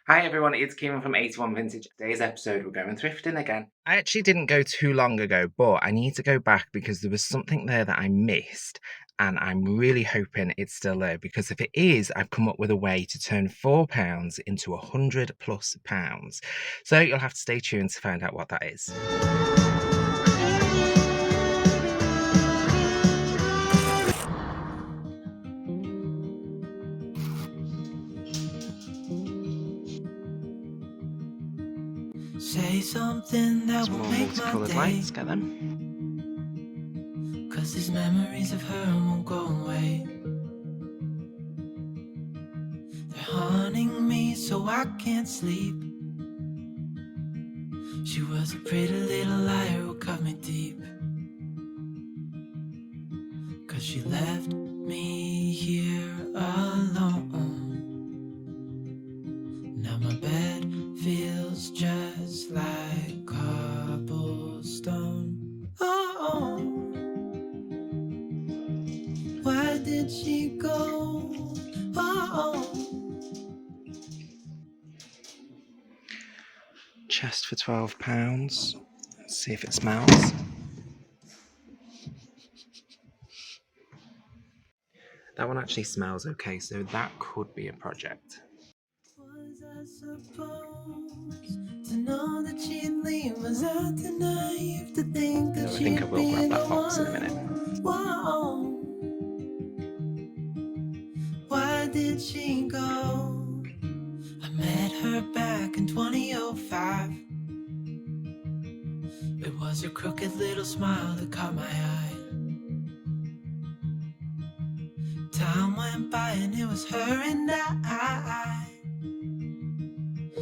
Hi everyone, it's Kieran from 81 Vintage. Today's episode we're going thrifting again. I actually didn't go too long ago, but I need to go back because there was something there that I missed, and I'm really hoping it's still there, because if it is, I've come up with a way to turn £4 into £100+. So you'll have to stay tuned to find out what that is. Say something that will make my multicoloured day. lights, get them. 'Cause these memories of her won't go away. They're haunting me so I can't sleep. She was a pretty little liar who cut me deep. 'Cause she left me here alone. Now my bed feels just like cobblestone. Oh, why did she go? Oh, Chest for £12. Let's see if it smells. That one actually smells okay, so that could be a project. was I supposed to know that she'd leave? Was I too naive to think that So I think I she'd will be grab the that box in a one? minute. Whoa. Why did she go? I met her back in 2005. It was her crooked little smile that caught my eye. Time went by and it was her and I.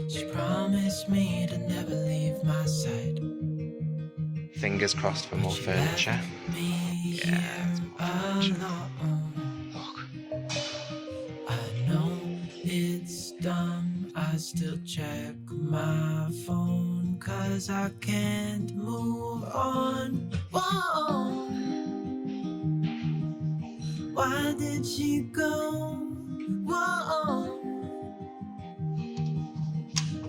She promised me to never leave my side. Fingers crossed for more She furniture. left me Yeah, here it's more furniture. alone. Look. I know it's dumb, I still check my phone, 'cause I can't move on. Whoa. Why did she go? Whoa.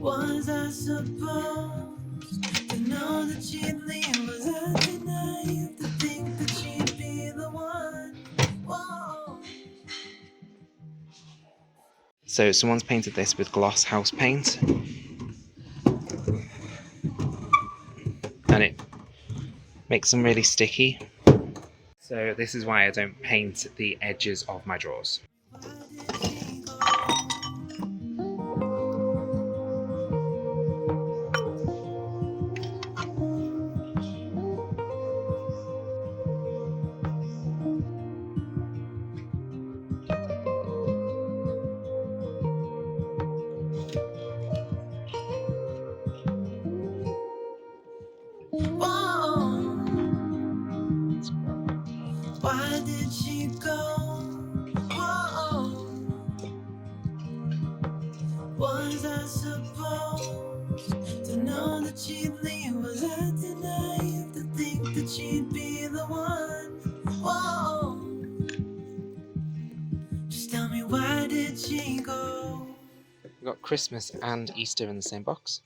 Was I supposed to know that she'd leave? Was I too naive to think that she'd be the one? Whoa. So someone's painted this with gloss house paint. And it makes them really sticky. So this is why I don't paint the edges of my drawers. Why did she go? Whoa. Was I supposed to know that she'd leave? Was I too naive to think that she'd be the one? Whoa. Just tell me, why did she go? We've got Christmas and Easter in the same box.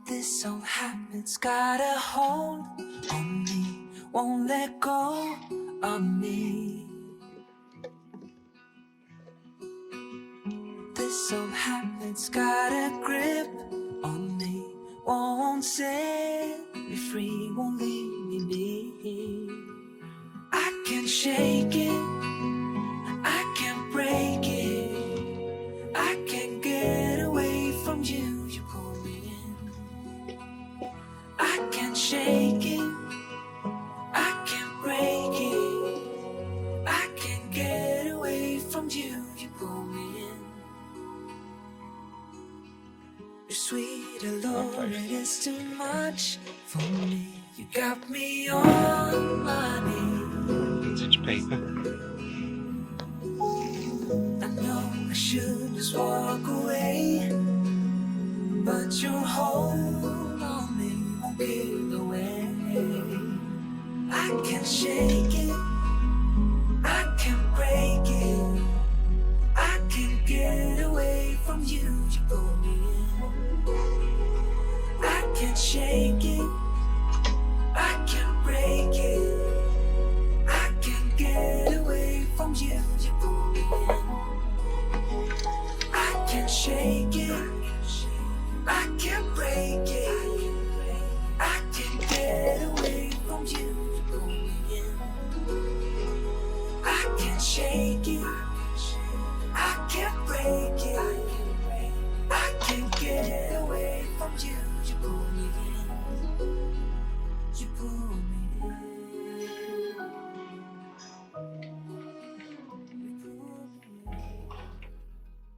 This old habit's got a hold on me, won't let go of me. This old habit's got a grip on me, won't set me free, won't leave me be. I can't shake it, I can't break it, I can't get away from you, you pull me in. I can't shake it, I can't break it, I can't get away from you, you pull me in. You're sweet alone, it is too much for me. You got me on my knees. paper. I know I should just walk away, but your hold on me won't give away. I can't shake it, I can't break it, I can't get away from you, you pull me in. I can't shake it, I can't break it, I can't get away from you, you pull me in. I can't shake it, I can't break it, I can't get away from you, you pull me in. I can't shake it, I can't break it, I can't get away from you, you pull me in. You pull me in.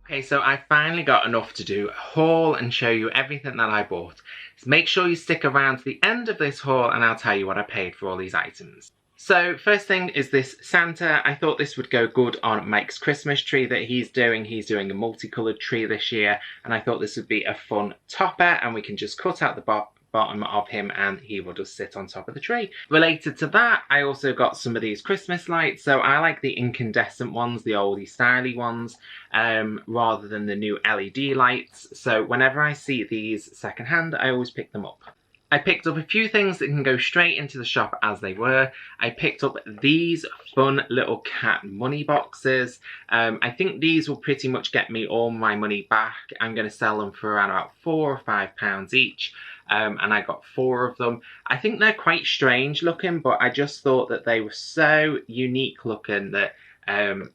Okay, so I finally got enough to do a haul and show you everything that I bought. So make sure you stick around to the end of this haul and I'll tell you what I paid for all these items. So first thing is this Santa. I thought this would go good on Mike's Christmas tree that he's doing. He's doing a multicoloured tree this year, and I thought this would be a fun topper, and we can just cut out the bottom of him and he will just sit on top of the tree. Related to that, I also got some of these Christmas lights. So I like the incandescent ones, the oldie styly ones, rather than the new LED lights. So whenever I see these secondhand, I always pick them up. I picked up a few things that can go straight into the shop as they were. I picked up these fun little cat money boxes. I think these will pretty much get me all my money back. I'm going to sell them for around about £4 or £5 each. And I got 4 of them. I think they're quite strange looking, but I just thought that they were so unique looking that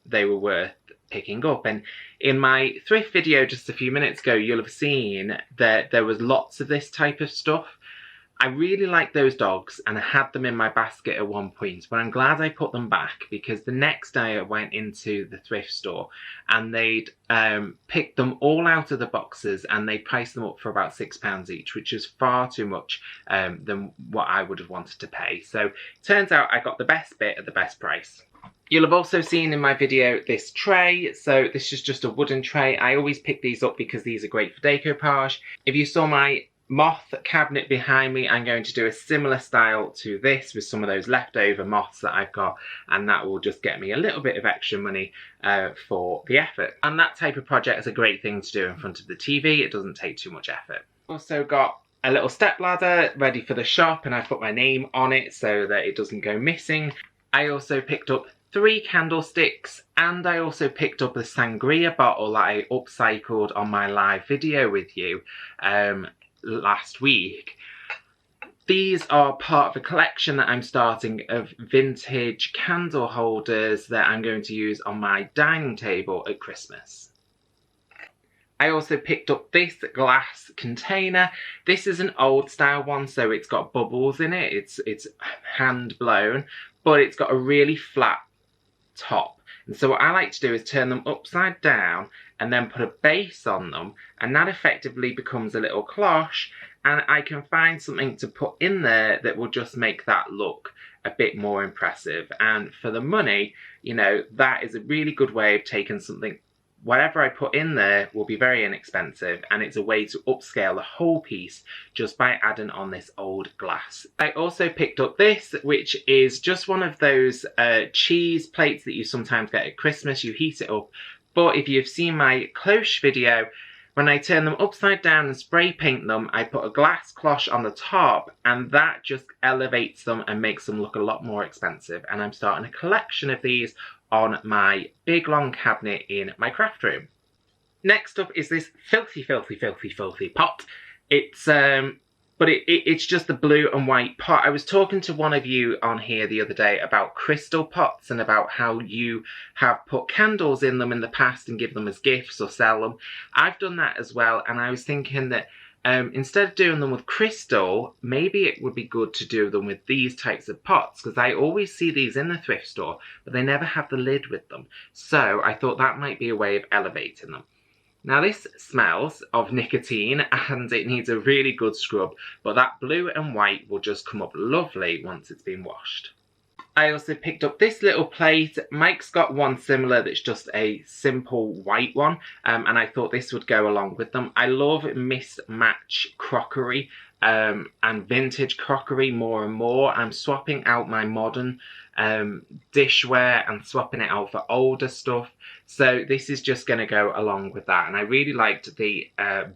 they were worth picking up. And in my thrift video just a few minutes ago, you'll have seen that there was lots of this type of stuff. I really like those dogs and I had them in my basket at one point, but I'm glad I put them back because the next day I went into the thrift store and they'd picked them all out of the boxes and they priced them up for about £6 each, which is far too much than what I would have wanted to pay. So turns out I got the best bit at the best price. You'll have also seen in my video this tray. So this is just a wooden tray. I always pick these up because these are great for decoupage. If you saw my moth cabinet behind me, I'm going to do a similar style to this with some of those leftover moths that I've got, and that will just get me a little bit of extra money for the effort. And that type of project is a great thing to do in front of the TV. It doesn't take too much effort. Also got a little step ladder ready for the shop, and I put my name on it so that it doesn't go missing. I also picked up 3 candlesticks, and I also picked up a sangria bottle that I upcycled on my live video with you last week. These are part of a collection that I'm starting of vintage candle holders that I'm going to use on my dining table at Christmas. I also picked up this glass container. This is an old style one, so it's got bubbles in it. It's hand blown, but it's got a really flat top. And so what I like to do is turn them upside down and then put a base on them, and that effectively becomes a little cloche, and I can find something to put in there that will just make that look a bit more impressive. And for the money, you know, that is a really good way of taking something, whatever I put in there will be very inexpensive, and it's a way to upscale the whole piece just by adding on this old glass. I also picked up this, which is just one of those cheese plates that you sometimes get at Christmas. You heat it up, but if you've seen my cloche video, when I turn them upside down and spray paint them, I put a glass cloche on the top, and that just elevates them and makes them look a lot more expensive. And I'm starting a collection of these on my big long cabinet in my craft room. Next up is this filthy pot. It's just the blue and white pot. I was talking to one of you on here the other day about crystal pots and about how you have put candles in them in the past and give them as gifts or sell them. I've done that as well, and I was thinking that instead of doing them with crystal, maybe it would be good to do them with these types of pots, because I always see these in the thrift store, but they never have the lid with them. So I thought that might be a way of elevating them. Now this smells of nicotine and it needs a really good scrub, but that blue and white will just come up lovely once it's been washed. I also picked up this little plate. Mike's got one similar that's just a simple white one, and I thought this would go along with them. I love mismatch crockery and vintage crockery more and more. I'm swapping out my modern dishware and swapping it out for older stuff, so this is just going to go along with that. And I really liked the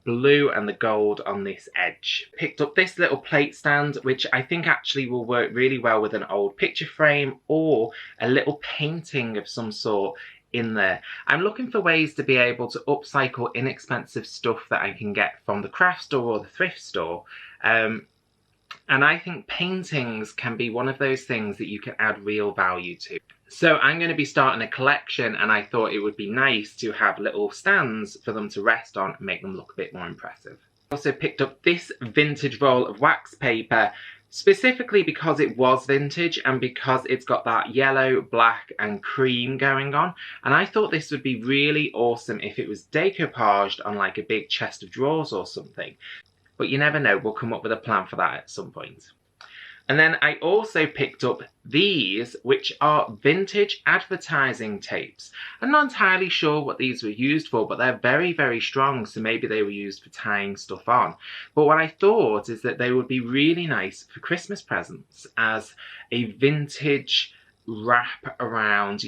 blue and the gold on this edge. Picked up this little plate stand, which I think actually will work really well with an old picture frame or a little painting of some sort in there. I'm looking for ways to be able to upcycle inexpensive stuff that I can get from the craft store or the thrift store. And I think paintings can be one of those things that you can add real value to. So I'm going to be starting a collection, and I thought it would be nice to have little stands for them to rest on and make them look a bit more impressive. I also picked up this vintage roll of wax paper, specifically because it was vintage and because it's got that yellow, black and cream going on. And I thought this would be really awesome if it was decoupaged on like a big chest of drawers or something. But you never know, we'll come up with a plan for that at some point. And then I also picked up these, which are vintage advertising tapes. I'm not entirely sure what these were used for, but they're very, very strong, so maybe they were used for tying stuff on. But what I thought is that they would be really nice for Christmas presents as a vintage wrap around,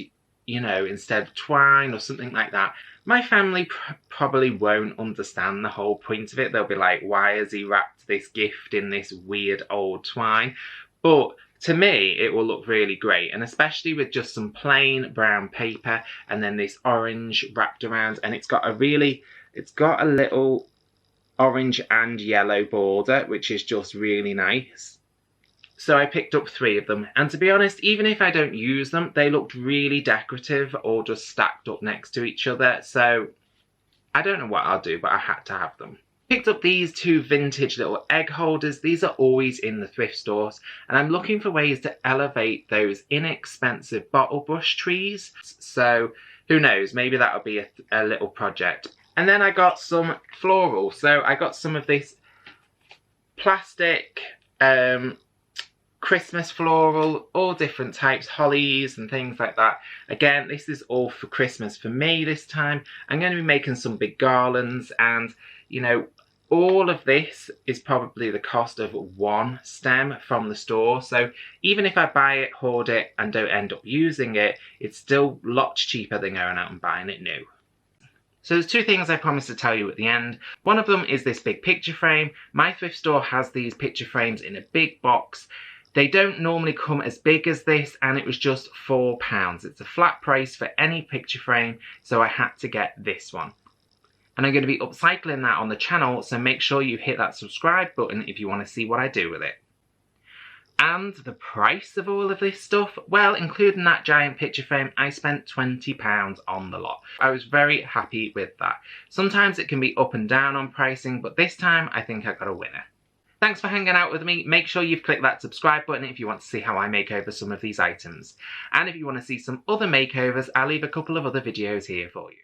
you know, instead of twine or something like that. My family probably won't understand the whole point of it. They'll be like, why has he wrapped this gift in this weird old twine? But to me, it will look really great. And especially with just some plain brown paper and then this orange wrapped around. And it's got a little orange and yellow border, which is just really nice. So I picked up 3 of them, and to be honest, even if I don't use them, they looked really decorative or just stacked up next to each other, so I don't know what I'll do, but I had to have them. Picked up these 2 vintage little egg holders. These are always in the thrift stores, and I'm looking for ways to elevate those inexpensive bottle brush trees, so who knows, maybe that'll be a little project. And then I got some floral, so I got some of this plastic Christmas floral, all different types, hollies and things like that. Again, this is all for Christmas for me this time. I'm going to be making some big garlands, and you know, all of this is probably the cost of 1 stem from the store. So even if I buy it, hoard it and don't end up using it, it's still lots cheaper than going out and buying it new. So there's 2 things I promised to tell you at the end. One of them is this big picture frame. My thrift store has these picture frames in a big box. They don't normally come as big as this, and it was just £4. It's a flat price for any picture frame, so I had to get this one. And I'm going to be upcycling that on the channel, so make sure you hit that subscribe button if you want to see what I do with it. And the price of all of this stuff, well, including that giant picture frame, I spent £20 on the lot. I was very happy with that. Sometimes it can be up and down on pricing, but this time I think I got a winner. Thanks for hanging out with me. Make sure you've clicked that subscribe button if you want to see how I make over some of these items. And if you want to see some other makeovers, I'll leave a couple of other videos here for you.